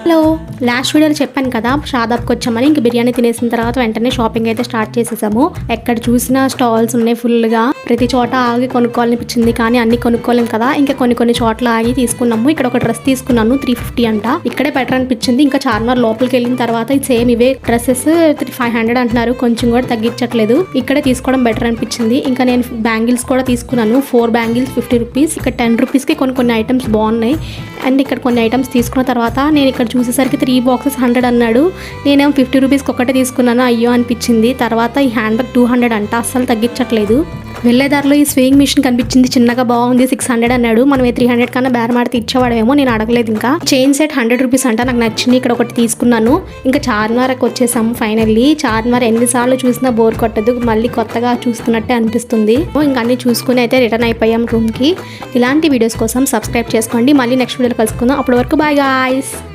Hello, last వీడియోలో చెప్పాను కదా షాదాబ్కి వచ్చామని. ఇంక బిర్యానీ తినేసిన తర్వాత వెంటనే షాపింగ్ అయితే స్టార్ట్ చేసేసాము. ఎక్కడ చూసినా స్టాల్స్ ఉన్నాయి ఫుల్గా. ప్రతి చోట ఆగి కొనుక్కోవాలనిపించింది, కానీ అన్ని కొనుక్కోలేము కదా. ఇంకా కొన్ని చోట్ల ఆగి తీసుకున్నాము. ఇక్కడ ఒక డ్రెస్ తీసుకున్నాను, 350 అంట. ఇక్కడే బెటర్ అనిపించింది. ఇంకా చార్మినార్ లోపలికి వెళ్ళిన తర్వాత సేమ్ ఇవే డ్రెస్సెస్ 500 అంటున్నారు, కొంచెం కూడా తగ్గించట్లేదు. ఇక్కడే తీసుకోవడం బెటర్ అనిపించింది. ఇంకా నేను బ్యాంగిల్స్ కూడా తీసుకున్నాను, 4 బ్యాంగిల్స్ 50 రూపీస్. ఇక్కడ 10 రూపీస్కి కొన్ని ఐటమ్స్ బాగున్నాయి. అండ్ ఇక్కడ కొన్ని ఐటమ్స్ తీసుకున్న తర్వాత నేను ఇక్కడ చూసేసరికి 3 బాక్సెస్ 100 అన్నాడు. నేనేమో 50 రూపీస్కి ఒకటే తీసుకున్నాను, అయ్యో అనిపించింది. తర్వాత ఈ హ్యాండ్ బ్యాగ్ 200 అంట, అస్సలు తగ్గించట్లేదు. వెళ్ళేదారిలో ఈ స్వింగ్ మిషన్ కనిపించింది, చిన్నగా బాగుంది, 600 అన్నాడు. మనం 300 కన్నా బేరమాడితే ఇచ్చేవాడేమో, నేను అడగలేదు. ఇంకా చైన్ సెట్ 100 రూపీస్ అంట, నాకు నచ్చింది. ఇక్కడ ఒకటి తీసుకున్నాను. ఇంకా చార్మినార్కి వచ్చేసాము ఫైనల్లీ. చార్మినార్ ఎన్నిసార్లు చూసినా బోర్ కొట్టదు, మళ్ళీ కొత్తగా చూస్తున్నట్టే అనిపిస్తుంది. ఇంకా అన్ని చూసుకుని అయితే రిటర్న్ అయిపోయాం రూమ్కి. ఇలాంటి వీడియోస్ కోసం సబ్స్క్రైబ్ చేసుకోండి. మళ్ళీ నెక్స్ట్ వీడియోలో కలుసుకుందాం. అప్పటి వరకు బాయ్ గాయ్స్.